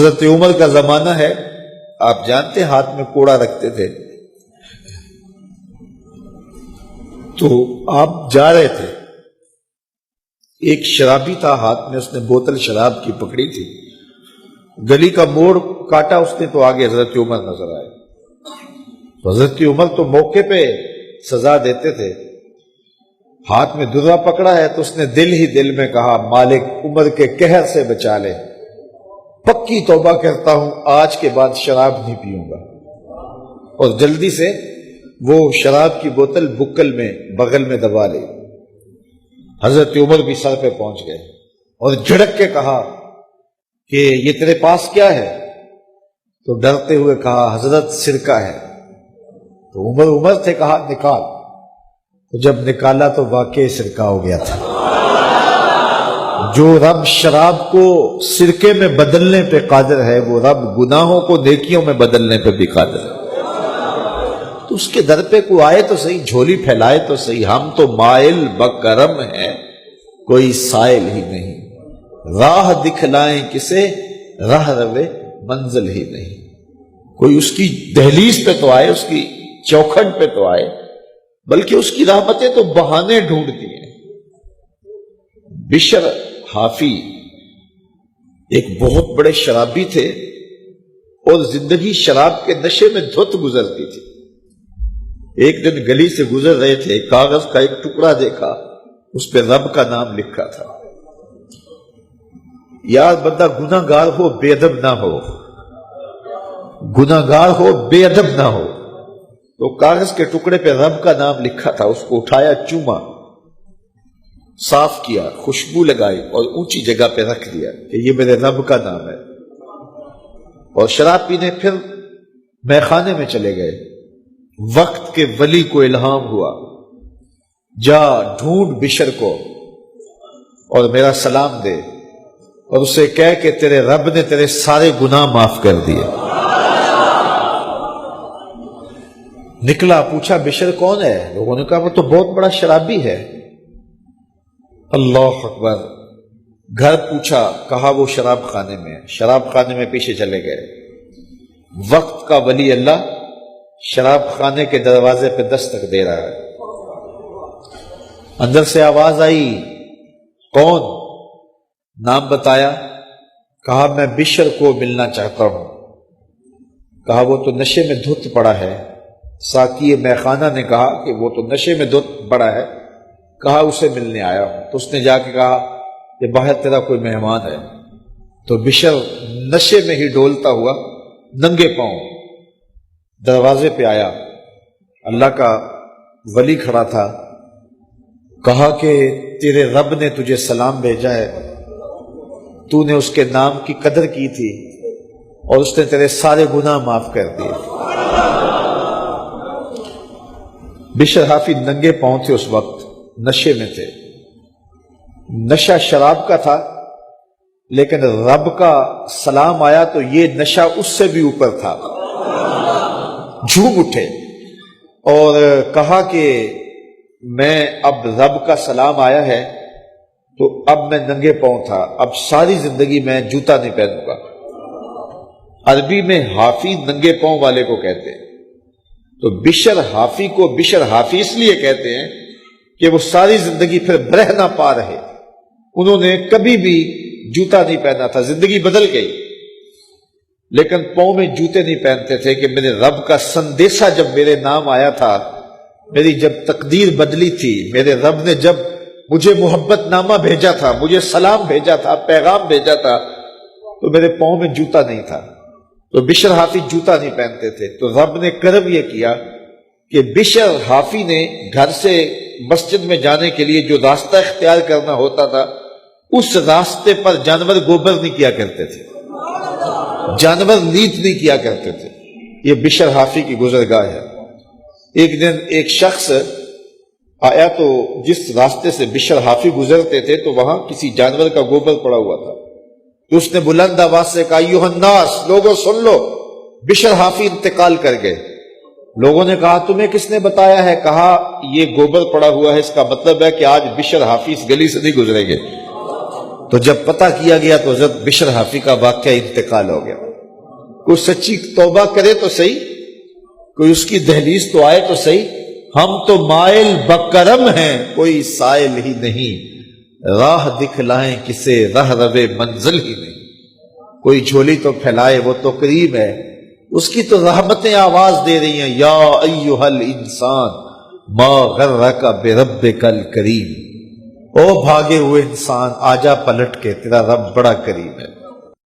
حضرت عمر کا زمانہ ہے، آپ جانتے ہاتھ میں کوڑا رکھتے تھے، تو آپ جا رہے تھے، ایک شرابی تھا ہاتھ میں، اس نے بوتل شراب کی پکڑی تھی، گلی کا موڑ کاٹا اس نے تو آگے حضرت عمر نظر آئے۔ حضرت عمر تو موقع پہ سزا دیتے تھے، ہاتھ میں درا پکڑا ہے تو اس نے دل ہی دل میں کہا مالک عمر کے قہر سے بچا لے، پکی توبہ کرتا ہوں آج کے بعد شراب نہیں پیوں گا، اور جلدی سے وہ شراب کی بوتل بکل میں بغل میں دبا لی۔ حضرت عمر بھی سر پہ پہنچ گئے اور جھڑک کے کہا کہ یہ تیرے پاس کیا ہے؟ تو ڈرتے ہوئے کہا حضرت سرکہ ہے۔ تو عمر تھے، کہا نکال۔ تو جب نکالا تو واقعی سرکہ ہو گیا تھا۔ جو رب شراب کو سرکے میں بدلنے پہ قادر ہے، وہ رب گناہوں کو نیکیوں میں بدلنے پہ بھی قادر ہے۔ تو اس کے در پہ کوئی آئے تو صحیح، جھولی پھیلائے تو صحیح، ہم تو مائل بکرم ہیں، کوئی سائل ہی نہیں، راہ دکھلائیں کسے، راہ روے منزل ہی نہیں۔ کوئی اس کی دہلیز پہ تو آئے، اس کی چوکھٹ پہ تو آئے، بلکہ اس کی رحمتیں تو بہانے ڈھونڈتی ہیں۔ بشر حافی ایک بہت بڑے شرابی تھے اور زندگی شراب کے نشے میں دھت گزرتی تھی۔ ایک دن گلی سے گزر رہے تھے، کاغذ کا ایک ٹکڑا دیکھا، اس پہ رب کا نام لکھا تھا۔ یار بندہ گناہ گار ہو بے ادب نہ ہو، گناہ گار ہو بے ادب نہ ہو۔ تو کاغذ کے ٹکڑے پہ رب کا نام لکھا تھا، اس کو اٹھایا، چوما، صاف کیا، خوشبو لگائی اور اونچی جگہ پہ رکھ دیا کہ یہ میرے رب کا نام ہے، اور شراب پینے پھر میخانے میں چلے گئے۔ وقت کے ولی کو الہام ہوا، جا ڈھونڈ بشر کو اور میرا سلام دے، اور اسے کہہ کہ تیرے رب نے تیرے سارے گناہ معاف کر دیے۔ نکلا، پوچھا بشر کون ہے؟ لوگوں نے کہا وہ تو بہت بڑا شرابی ہے۔ اللہ اکبر۔ گھر پوچھا، کہا وہ شراب خانے میں، شراب خانے میں پیچھے چلے گئے۔ وقت کا ولی اللہ شراب خانے کے دروازے پہ دستک دے رہا ہے۔ اندر سے آواز آئی، کون؟ نام بتایا، کہا میں بشر کو ملنا چاہتا ہوں۔ کہا وہ تو نشے میں دھت پڑا ہے۔ ساقی میخانہ نے کہا کہ وہ تو نشے میں دھت پڑا ہے، کہا اسے ملنے آیا ہوں۔ تو اس نے جا کے کہا کہ باہر تیرا کوئی مہمان ہے۔ تو بشر نشے میں ہی ڈولتا ہوا ننگے پاؤں دروازے پہ آیا، اللہ کا ولی کھڑا تھا، کہا کہ تیرے رب نے تجھے سلام بھیجا ہے، تو نے اس کے نام کی قدر کی تھی اور اس نے تیرے سارے گناہ معاف کر دیے۔ بشر حافی ننگے پاؤں تھے، اس وقت نشے میں تھے۔ نشہ شراب کا تھا، لیکن رب کا سلام آیا تو یہ نشہ اس سے بھی اوپر تھا۔ جھوم اٹھے اور کہا کہ میں اب رب کا سلام آیا ہے تو اب میں ننگے پاؤں تھا، اب ساری زندگی میں جوتا نہیں پہنوں گا۔ عربی میں حافی ننگے پاؤں والے کو کہتے ہیں، تو بشر حافی کو بشر حافی اس لیے کہتے ہیں کہ وہ ساری زندگی پھر برہ نہ پا رہے، انہوں نے کبھی بھی جوتا نہیں پہنا تھا، زندگی بدل گئی، لیکن پاؤں میں جوتے نہیں پہنتے تھے کہ میرے رب کا سندیسہ جب میرے نام آیا تھا، میری جب تقدیر بدلی تھی، میرے رب نے جب مجھے محبت نامہ بھیجا تھا، مجھے سلام بھیجا تھا، پیغام بھیجا تھا، تو میرے پاؤں میں جوتا نہیں تھا۔ تو بشر حافی جوتا نہیں پہنتے تھے، تو رب نے کرم یہ کیا کہ بشر حافی نے گھر سے مسجد میں جانے کے لیے جو راستہ اختیار کرنا ہوتا تھا، اس راستے پر جانور گوبر نہیں کیا کرتے تھے، جانور نیت نہیں کیا کرتے تھے۔ یہ بشر حافی کی گزرگاہ ہے۔ ایک دن ایک شخص آیا تو جس راستے سے بشر حافی گزرتے تھے تو وہاں کسی جانور کا گوبر پڑا ہوا تھا، تو اس نے بلند آواز سے کہا ایھا الناس، لوگوں سن لو، بشر حافی انتقال کر گئے۔ لوگوں نے کہا تمہیں کس نے بتایا ہے؟ کہا یہ گوبر پڑا ہوا ہے، اس کا مطلب ہے کہ آج بشر حافی اس گلی سے نہیں گزریں گے۔ تو جب پتہ کیا گیا تو حضرت بشر حافی کا واقعہ انتقال ہو گیا. کوئی سچی توبہ کرے تو صحیح، کوئی اس کی دہلیز تو آئے تو صحیح. ہم تو مائل بکرم ہیں، کوئی سائل ہی نہیں، راہ دکھلائیں کسے رہ روے منزل ہی نہیں. کوئی جھولی تو پھیلائے وہ تو قریب ہے، اس کی تو رحمتیں آواز دے رہی ہیں، یا ایھا الانسان ما غرک بربک الکریم. او بھاگے ہوئے انسان، آجا پلٹ کے، تیرا رب بڑا کریم ہے.